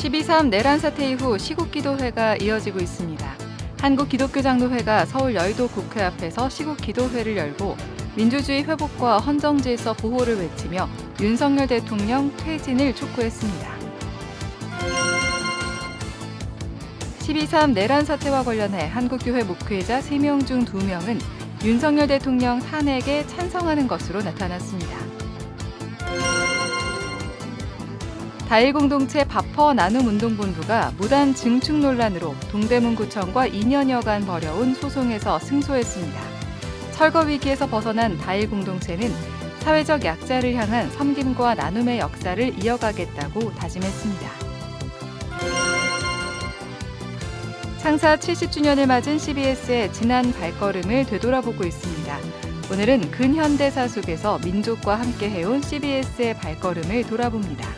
12.3 내란 사태 이후 시국기도회가 이어지고 있습니다. 한국기독교장로회가 서울 여의도 국회 앞에서 시국기도회를 열고 민주주의 회복과 헌정질서 보호를 외치며 윤석열 대통령 퇴진을 촉구했습니다. 12.3 내란 사태와 관련해 한국교회 목회자 3명 중 2명은 윤석열 대통령 탄핵에 찬성하는 것으로 나타났습니다. 다일 공동체 바퍼 나눔 운동본부가 무단 증축 논란으로 동대문구청과 2년여간 벌여온 소송에서 승소했습니다. 철거 위기에서 벗어난 다일 공동체는 사회적 약자를 향한 섬김과 나눔의 역사를 이어가겠다고 다짐했습니다. 창사 70주년을 맞은 CBS의 지난 발걸음을 되돌아보고 있습니다. 오늘은 근현대사 속에서 민족과 함께 해온 CBS의 발걸음을 돌아봅니다.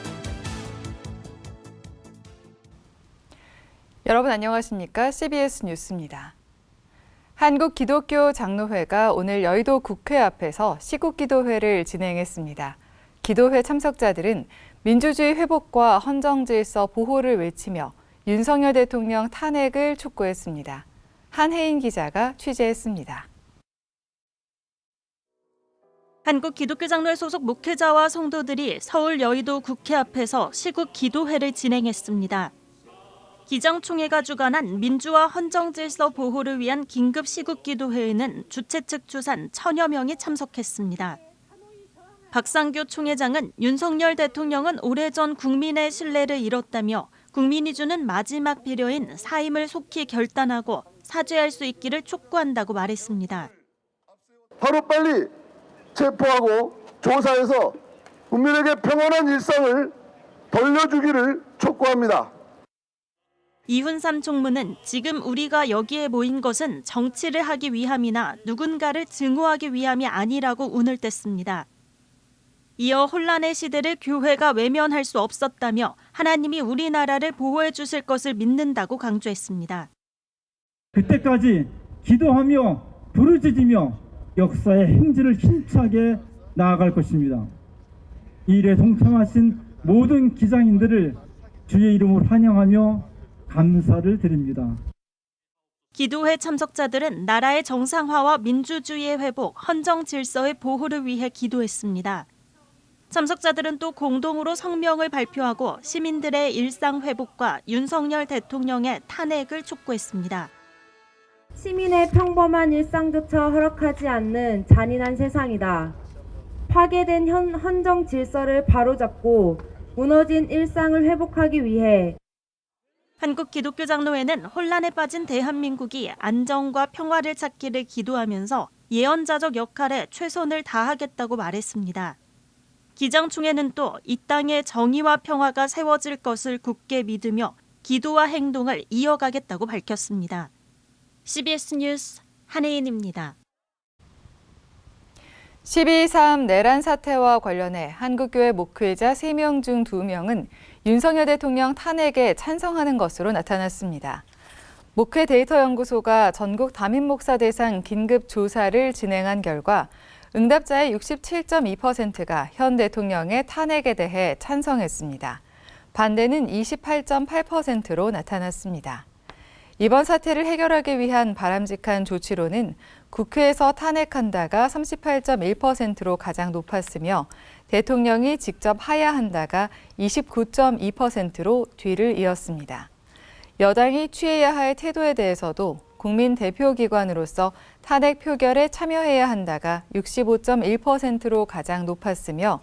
여러분 안녕하십니까? CBS 뉴스입니다. 한국기독교장로회가 오늘 여의도 국회 앞에서 시국기도회를 진행했습니다. 기도회 참석자들은 민주주의 회복과 헌정질서 보호를 외치며 윤석열 대통령 탄핵을 촉구했습니다. 한혜인 기자가 취재했습니다. 한국기독교장로회 소속 목회자와 성도들이 서울 여의도 국회 앞에서 시국기도회를 진행했습니다. 기정총회가 주관한 민주화 헌정질서 보호를 위한 긴급 시국기도회에는 주최 측 추산 1000여 명이 참석했습니다. 박상규 총회장은 윤석열 대통령은 오래전 국민의 신뢰를 잃었다며 국민이 주는 마지막 배려인 사임을 속히 결단하고 사죄할 수 있기를 촉구한다고 말했습니다. 하루빨리 체포하고 조사해서 국민에게 평온한 일상을 돌려주기를 촉구합니다. 이훈삼 총무는 지금 우리가 여기에 모인 것은 정치를 하기 위함이나 누군가를 증오하기 위함이 아니라고 운을 뗐습니다. 이어 혼란의 시대를 교회가 외면할 수 없었다며 하나님이 우리나라를 보호해 주실 것을 믿는다고 강조했습니다. 그때까지 기도하며 부르짖으며 역사의 행진을 힘차게 나아갈 것입니다. 이 일에 동참하신 모든 기장인들을 주의 이름으로 환영하며 감사를 드립니다. 기도회 참석자들은 나라의 정상화와 민주주의의 회복, 헌정 질서의 보호를 위해 기도했습니다. 참석자들은 또 공동으로 성명을 발표하고 시민들의 일상 회복과 윤석열 대통령의 탄핵을 촉구했습니다. 시민의 평범한 일상조차 허락하지 않는 잔인한 세상이다. 파괴된 헌정 질서를 바로잡고 무너진 일상을 회복하기 위해 한국기독교장로회는 혼란에 빠진 대한민국이 안정과 평화를 찾기를 기도하면서 예언자적 역할에 최선을 다하겠다고 말했습니다. 기정총회는 또 이 땅에 정의와 평화가 세워질 것을 굳게 믿으며 기도와 행동을 이어가겠다고 밝혔습니다. CBS 뉴스 한혜인입니다. 12.3 내란 사태와 관련해 한국교회 목회자 3명 중 2명은 윤석열 대통령 탄핵에 찬성하는 것으로 나타났습니다. 목회 데이터 연구소가 전국 담임 목사 대상 긴급 조사를 진행한 결과 응답자의 67.2%가 현 대통령의 탄핵에 대해 찬성했습니다. 반대는 28.8%로 나타났습니다. 이번 사태를 해결하기 위한 바람직한 조치로는 국회에서 탄핵한다가 38.1%로 가장 높았으며 대통령이 직접 하야한다가 29.2%로 뒤를 이었습니다. 여당이 취해야 할 태도에 대해서도 국민 대표기관으로서 탄핵 표결에 참여해야 한다가 65.1%로 가장 높았으며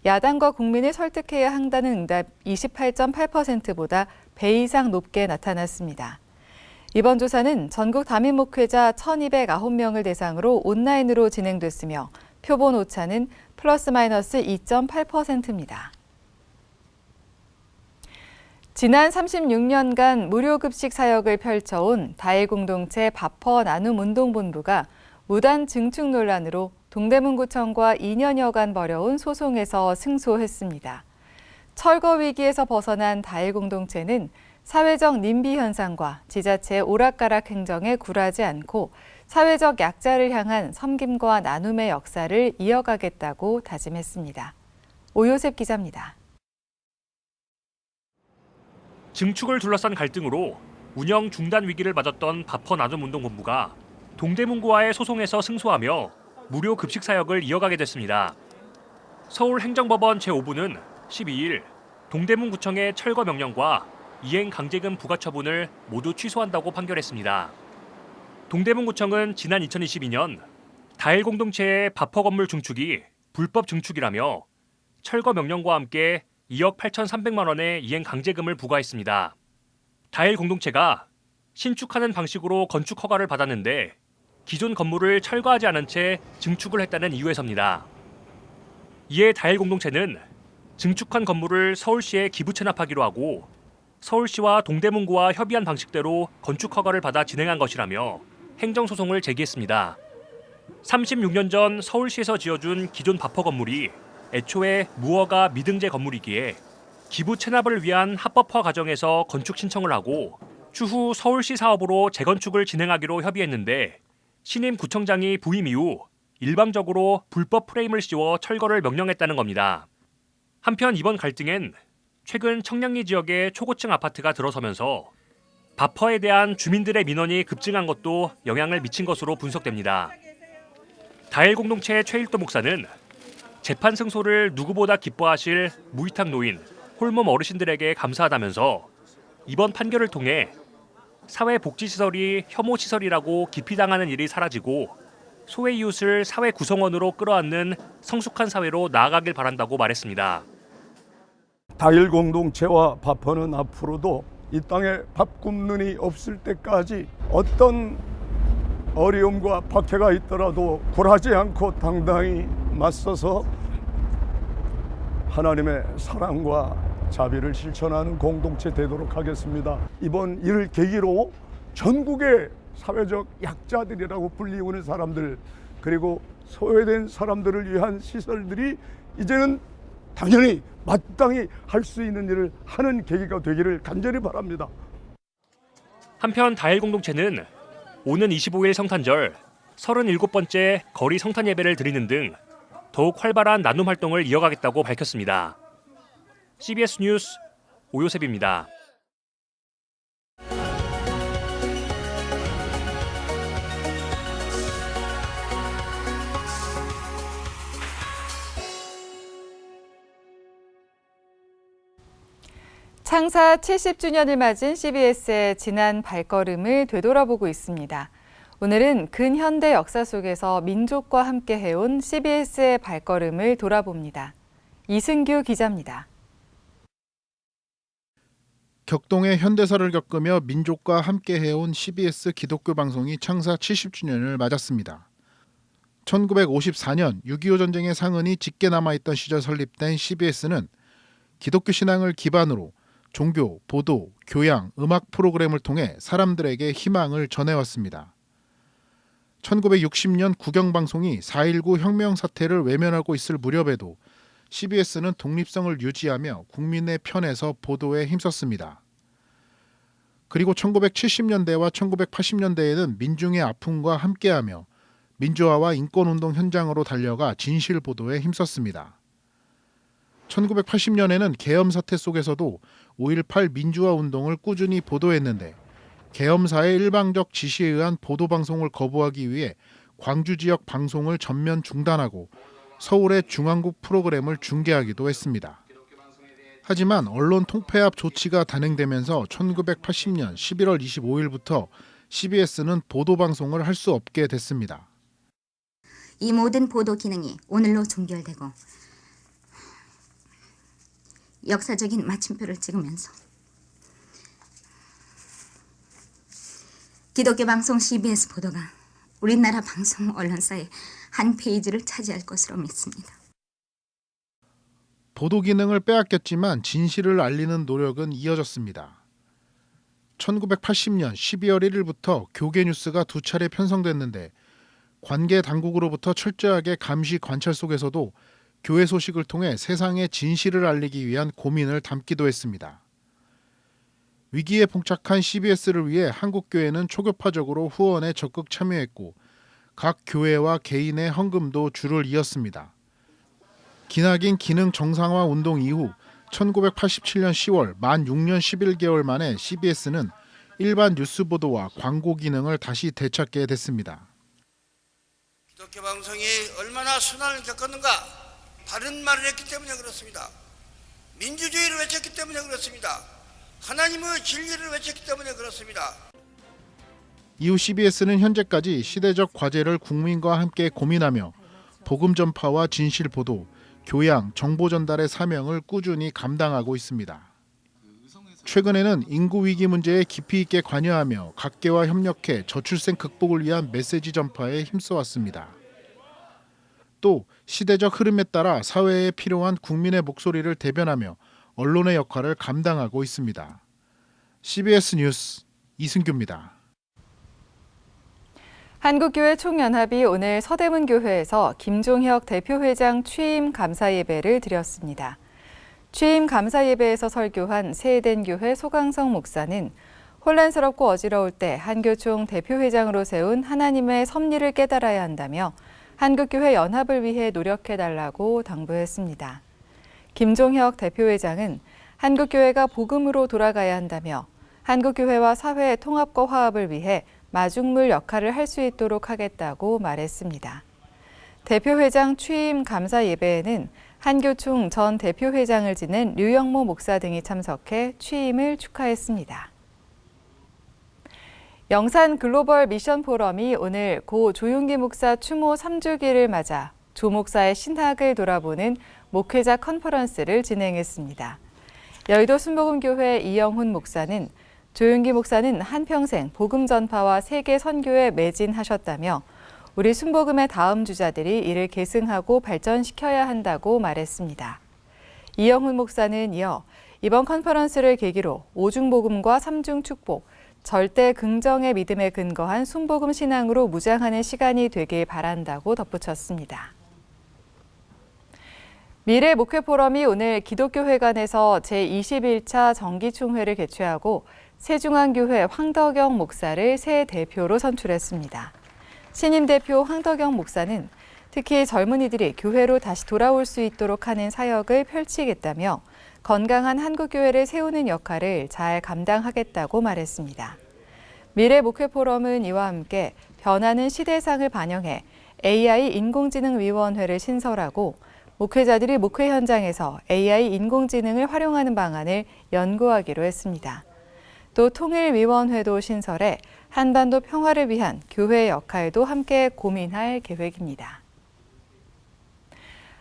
야당과 국민을 설득해야 한다는 응답 28.8%보다 배 이상 높게 나타났습니다. 이번 조사는 전국 담임 목회자 1,209명을 대상으로 온라인으로 진행됐으며 표본 오차는 플러스 마이너스 2.8%입니다. 지난 36년간 무료급식 사역을 펼쳐온 다일 공동체 바퍼 나눔 운동본부가 무단 증축 논란으로 동대문구청과 2년여간 벌여온 소송에서 승소했습니다. 철거 위기에서 벗어난 다일 공동체는 사회적 님비 현상과 지자체의 오락가락 행정에 굴하지 않고 사회적 약자를 향한 섬김과 나눔의 역사를 이어가겠다고 다짐했습니다. 오요셉 기자입니다. 증축을 둘러싼 갈등으로 운영 중단 위기를 맞았던 바퍼 나눔운동본부가 동대문구와의 소송에서 승소하며 무료 급식 사역을 이어가게 됐습니다. 서울행정법원 제5부는 12일 동대문구청의 철거 명령과 이행 강제금 부과 처분을 모두 취소한다고 판결했습니다. 동대문구청은 지난 2022년 다일 공동체의 바퍼 건물 증축이 불법 증축이라며 철거 명령과 함께 2억 8,300만 원의 이행 강제금을 부과했습니다. 다일 공동체가 신축하는 방식으로 건축 허가를 받았는데 기존 건물을 철거하지 않은 채 증축을 했다는 이유에서입니다. 이에 다일 공동체는 증축한 건물을 서울시에 기부 체납하기로 하고 서울시와 동대문구와 협의한 방식대로 건축 허가를 받아 진행한 것이라며 행정소송을 제기했습니다. 36년 전 서울시에서 지어준 기존 바퍼 건물이 애초에 무허가 미등재 건물이기에 기부 체납을 위한 합법화 과정에서 건축 신청을 하고 추후 서울시 사업으로 재건축을 진행하기로 협의했는데 신임 구청장이 부임 이후 일방적으로 불법 프레임을 씌워 철거를 명령했다는 겁니다. 한편 이번 갈등엔 최근 청량리 지역의 초고층 아파트가 들어서면서 바퍼에 대한 주민들의 민원이 급증한 것도 영향을 미친 것으로 분석됩니다. 다일 공동체 최일도 목사는 재판 승소를 누구보다 기뻐하실 무위탁 노인, 홀몸 어르신들에게 감사하다면서 이번 판결을 통해 사회복지시설이 혐오시설이라고 기피당하는 일이 사라지고 소외 이웃을 사회 구성원으로 끌어안는 성숙한 사회로 나아가길 바란다고 말했습니다. 다일 공동체와 바퍼는 앞으로도 이 땅에 밥 굶는 이 없을 때까지 어떤 어려움과 박해가 있더라도 굴하지 않고 당당히 맞서서 하나님의 사랑과 자비를 실천하는 공동체 되도록 하겠습니다. 이번 일을 계기로 전국의 사회적 약자들이라고 불리우는 사람들 그리고 소외된 사람들을 위한 시설들이 이제는 당연히 마땅히 할 수 있는 일을 하는 계기가 되기를 간절히 바랍니다. 한편 다일 공동체는 오는 25일 성탄절 37번째 거리 성탄 예배를 드리는 등 더욱 활발한 나눔 활동을 이어가겠다고 밝혔습니다. CBS 뉴스 오요셉입니다. 창사 70주년을 맞은 CBS의 지난 발걸음을 되돌아보고 있습니다. 오늘은 근현대 역사 속에서 민족과 함께 해온 CBS의 발걸음을 돌아봅니다. 이승규 기자입니다. 격동의 현대사를 겪으며 민족과 함께 해온 CBS 기독교 방송이 창사 70주년을 맞았습니다. 1954년 6.25 전쟁의 상흔이 짙게 남아있던 시절 설립된 CBS는 기독교 신앙을 기반으로 종교, 보도, 교양, 음악 프로그램을 통해 사람들에게 희망을 전해왔습니다. 1960년 국영방송이 4.19 혁명 사태를 외면하고 있을 무렵에도 CBS는 독립성을 유지하며 국민의 편에서 보도에 힘썼습니다. 그리고 1970년대와 1980년대에는 민중의 아픔과 함께하며 민주화와 인권운동 현장으로 달려가 진실 보도에 힘썼습니다. 1980년에는 계엄 사태 속에서도 5.18 민주화 운동을 꾸준히 보도했는데 계엄사의 일방적 지시에 의한 보도방송을 거부하기 위해 광주 지역 방송을 전면 중단하고 서울의 중앙국 프로그램을 중계하기도 했습니다. 하지만 언론 통폐합 조치가 단행되면서 1980년 11월 25일부터 CBS는 보도방송을 할 수 없게 됐습니다. 이 모든 보도 기능이 오늘로 종결되고 역사적인 마침표를 찍으면서 기독교 방송 CBS 보도가 우리나라 방송 언론사의 한 페이지를 차지할 것으로 믿습니다. 보도 기능을 빼앗겼지만 진실을 알리는 노력은 이어졌습니다. 1980년 12월 1일부터 교계 뉴스가 2차례 편성됐는데 관계 당국으로부터 철저하게 감시 관찰 속에서도 교회 소식을 통해 세상에 진실을 알리기 위한 고민을 담기도 했습니다. 위기에 봉착한 CBS를 위해 한국교회는 초교파적으로 후원에 적극 참여했고 각 교회와 개인의 헌금도 줄을 이었습니다. 기나긴 기능 정상화 운동 이후 1987년 10월 만 6년 11개월 만에 CBS는 일반 뉴스 보도와 광고 기능을 다시 되찾게 됐습니다. 기독교 방송이 얼마나 순환을 겪었는가? 바른 말을 했기 때문에 그렇습니다. 민주주의를 외쳤기 때문에 그렇습니다. 하나님의 진리를 외쳤기 때문에 그렇습니다. 이후 CBS는 현재까지 시대적 과제를 국민과 함께 고민하며 복음 전파와 진실 보도, 교양, 정보 전달의 사명을 꾸준히 감당하고 있습니다. 최근에는 인구 위기 문제에 깊이 있게 관여하며 각계와 협력해 저출생 극복을 위한 메시지 전파에 힘써왔습니다. 또 시대적 흐름에 따라 사회에 필요한 국민의 목소리를 대변하며 언론의 역할을 감당하고 있습니다. CBS 뉴스 이승규입니다. 한국교회 총연합이 오늘 서대문교회에서 김종혁 대표회장 취임 감사 예배를 드렸습니다. 취임 감사 예배에서 설교한 세에덴교회 소강성 목사는 혼란스럽고 어지러울 때 한교총 대표회장으로 세운 하나님의 섭리를 깨달아야 한다며 한국교회 연합을 위해 노력해달라고 당부했습니다. 김종혁 대표회장은 한국교회가 복음으로 돌아가야 한다며 한국교회와 사회의 통합과 화합을 위해 마중물 역할을 할 수 있도록 하겠다고 말했습니다. 대표회장 취임 감사 예배에는 한교총 전 대표회장을 지낸 류영모 목사 등이 참석해 취임을 축하했습니다. 영산 글로벌 미션 포럼이 오늘 고 조윤기 목사 추모 3주기를 맞아 조 목사의 신학을 돌아보는 목회자 컨퍼런스를 진행했습니다. 여의도 순복음교회 이영훈 목사는 조윤기 목사는 한평생 복음 전파와 세계 선교에 매진하셨다며 우리 순복음의 다음 주자들이 이를 계승하고 발전시켜야 한다고 말했습니다. 이영훈 목사는 이어 이번 컨퍼런스를 계기로 오중복음과 삼중축복, 절대 긍정의 믿음에 근거한 순복음 신앙으로 무장하는 시간이 되길 바란다고 덧붙였습니다. 미래 목회 포럼이 오늘 기독교회관에서 제21차 정기총회를 개최하고 세중앙교회 황덕영 목사를 새 대표로 선출했습니다. 신임 대표 황덕영 목사는 특히 젊은이들이 교회로 다시 돌아올 수 있도록 하는 사역을 펼치겠다며 건강한 한국교회를 세우는 역할을 잘 감당하겠다고 말했습니다. 미래 목회 포럼은 이와 함께 변하는 시대상을 반영해 AI 인공지능위원회를 신설하고 목회자들이 목회 현장에서 AI 인공지능을 활용하는 방안을 연구하기로 했습니다. 또 통일위원회도 신설해 한반도 평화를 위한 교회의 역할도 함께 고민할 계획입니다.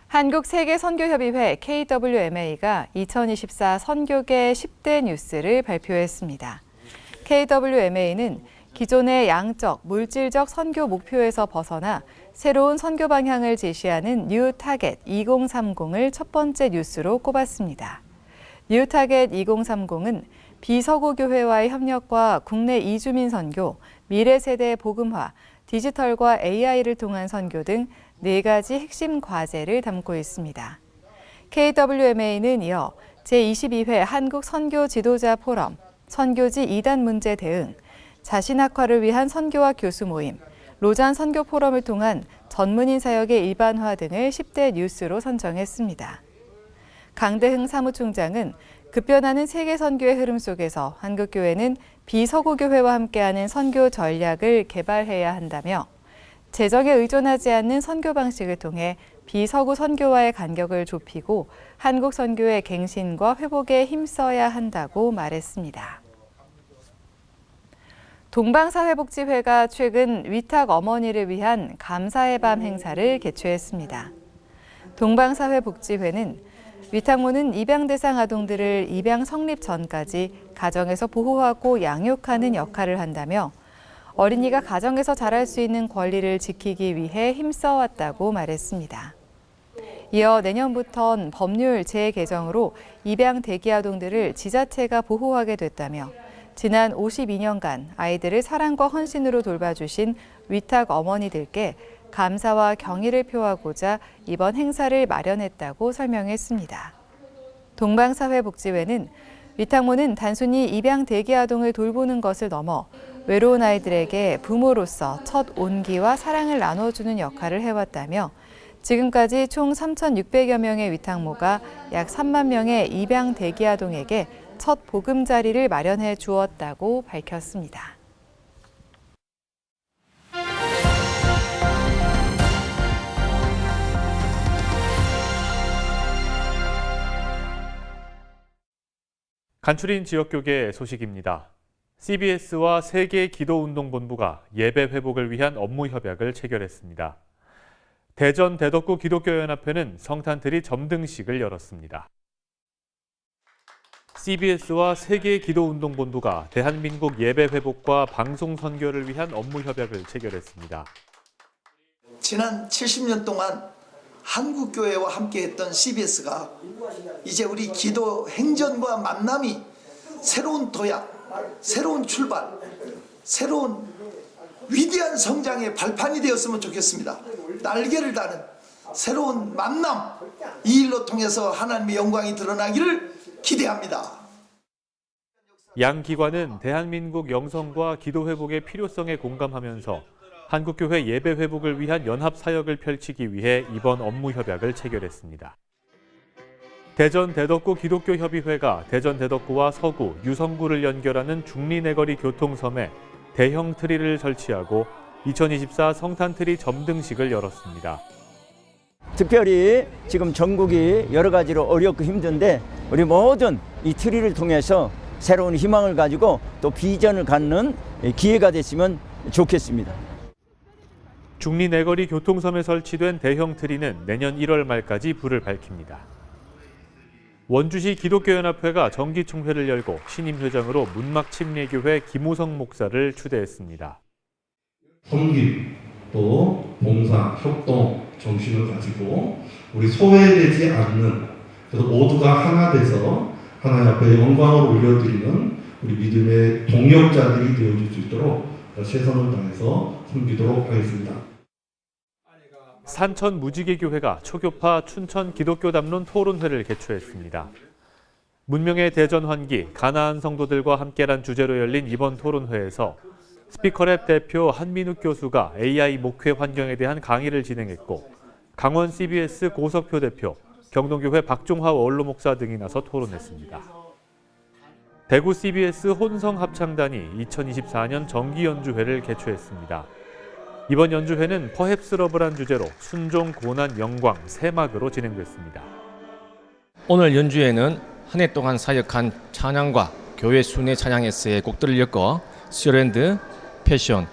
한국세계선교협의회 KWMA가 2024 선교계 10대 뉴스를 발표했습니다. KWMA는 기존의 양적, 물질적 선교 목표에서 벗어나 새로운 선교 방향을 제시하는 뉴 타겟 2030을 첫 번째 뉴스로 꼽았습니다. 뉴 타겟 2030은 비서구 교회와의 협력과 국내 이주민 선교, 미래 세대 복음화, 디지털과 AI를 통한 선교 등 4가지 핵심 과제를 담고 있습니다. KWMA는 이어 제22회 한국 선교 지도자 포럼, 선교지 이단 문제 대응, 자신학화를 위한 선교와 교수 모임, 로잔 선교 포럼을 통한 전문인 사역의 일반화 등을 10대 뉴스로 선정했습니다. 강대흥 사무총장은 급변하는 세계 선교의 흐름 속에서 한국교회는 비서구 교회와 함께하는 선교 전략을 개발해야 한다며 재정에 의존하지 않는 선교 방식을 통해 비서구 선교와의 간격을 좁히고 한국 선교의 갱신과 회복에 힘써야 한다고 말했습니다. 동방사회복지회가 최근 위탁 어머니를 위한 감사의 밤 행사를 개최했습니다. 동방사회복지회는 위탁모는 입양 대상 아동들을 입양 성립 전까지 가정에서 보호하고 양육하는 역할을 한다며 어린이가 가정에서 자랄 수 있는 권리를 지키기 위해 힘써왔다고 말했습니다. 이어 내년부턴 법률 재개정으로 입양 대기 아동들을 지자체가 보호하게 됐다며 지난 52년간 아이들을 사랑과 헌신으로 돌봐주신 위탁 어머니들께 감사와 경의를 표하고자 이번 행사를 마련했다고 설명했습니다. 동방사회복지회는 위탁모는 단순히 입양 대기 아동을 돌보는 것을 넘어 외로운 아이들에게 부모로서 첫 온기와 사랑을 나눠주는 역할을 해왔다며 지금까지 총 3,600여 명의 위탁모가 약 3만 명의 입양 대기 아동에게 첫 보금자리를 마련해 주었다고 밝혔습니다. 간추린 지역교계 소식입니다. CBS와 세계기도운동본부가 예배 회복을 위한 업무 협약을 체결했습니다. 대전 대덕구 기독교연합회는 성탄트리 점등식을 열었습니다. CBS와 세계기도운동본부가 대한민국 예배 회복과 방송 선교를 위한 업무 협약을 체결했습니다. 지난 70년 동안 한국교회와 함께했던 CBS가 이제 우리 기도 행전과 만남이 새로운 도약, 새로운 출발, 새로운 위대한 성장의 발판이 되었으면 좋겠습니다. 날개를 다는 새로운 만남, 이 일로 통해서 하나님의 영광이 드러나기를 기대합니다. 양 기관은 대한민국 영성과 기도 회복의 필요성에 공감하면서 한국교회 예배 회복을 위한 연합 사역을 펼치기 위해 이번 업무 협약을 체결했습니다. 대전 대덕구 기독교협의회가 대전 대덕구와 서구, 유성구를 연결하는 중리내거리 교통섬에 대형 트리를 설치하고 2024 성탄트리 점등식을 열었습니다. 특별히 지금 전국이 여러 가지로 어렵고 힘든데 우리 모든 이 트리를 통해서 새로운 희망을 가지고 또 비전을 갖는 기회가 됐으면 좋겠습니다. 중리내거리 교통섬에 설치된 대형 트리는 내년 1월 말까지 불을 밝힙니다. 원주시 기독교연합회가 정기총회를 열고 신임 회장으로 문막침례교회 김우성 목사를 추대했습니다. 섬김, 또 봉사, 협동 정신을 가지고 우리 소외되지 않는, 그래서 모두가 하나 돼서 하나님 앞에 영광을 올려드리는 우리 믿음의 동역자들이 되어줄 수 있도록 최선을 다해서 섬기도록 하겠습니다. 산천 무지개교회가 초교파 춘천 기독교 담론 토론회를 개최했습니다. 문명의 대전 환기, 가나안 성도들과 함께란 주제로 열린 이번 토론회에서 스피커랩 대표 한민욱 교수가 AI 목회 환경에 대한 강의를 진행했고, 강원 CBS 고석표 대표, 경동교회 박종화 원로 목사 등이 나서 토론했습니다. 대구 CBS 혼성 합창단이 2024년 정기 연주회를 개최했습니다. 이번 연주회는 퍼헵스 러브란 주제로 순종, 고난, 영광, 새막으로 진행됐습니다. 오늘 연주회는 한 해 동안 사역한 찬양과 교회 순회 찬양에서의 곡들을 엮어 쇼랜드, 패션,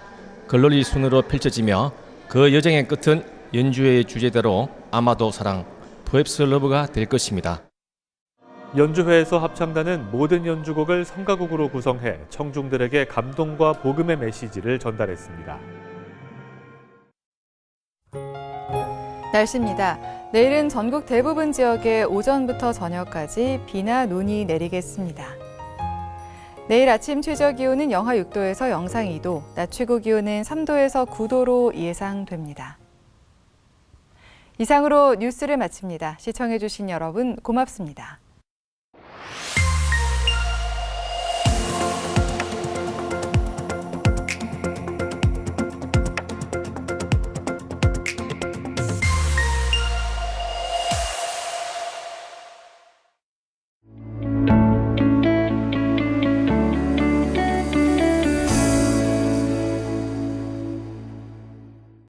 글로리 순으로 펼쳐지며 그 여정의 끝은 연주회의 주제대로 아마도 사랑, 퍼헵스 러브가 될 것입니다. 연주회에서 합창단은 모든 연주곡을 성가곡으로 구성해 청중들에게 감동과 복음의 메시지를 전달했습니다. 날씨입니다. 내일은 전국 대부분 지역에 오전부터 저녁까지 비나 눈이 내리겠습니다. 내일 아침 최저 기온은 영하 6도에서 영상 2도, 낮 최고 기온은 3도에서 9도로 예상됩니다. 이상으로 뉴스를 마칩니다. 시청해주신 여러분 고맙습니다.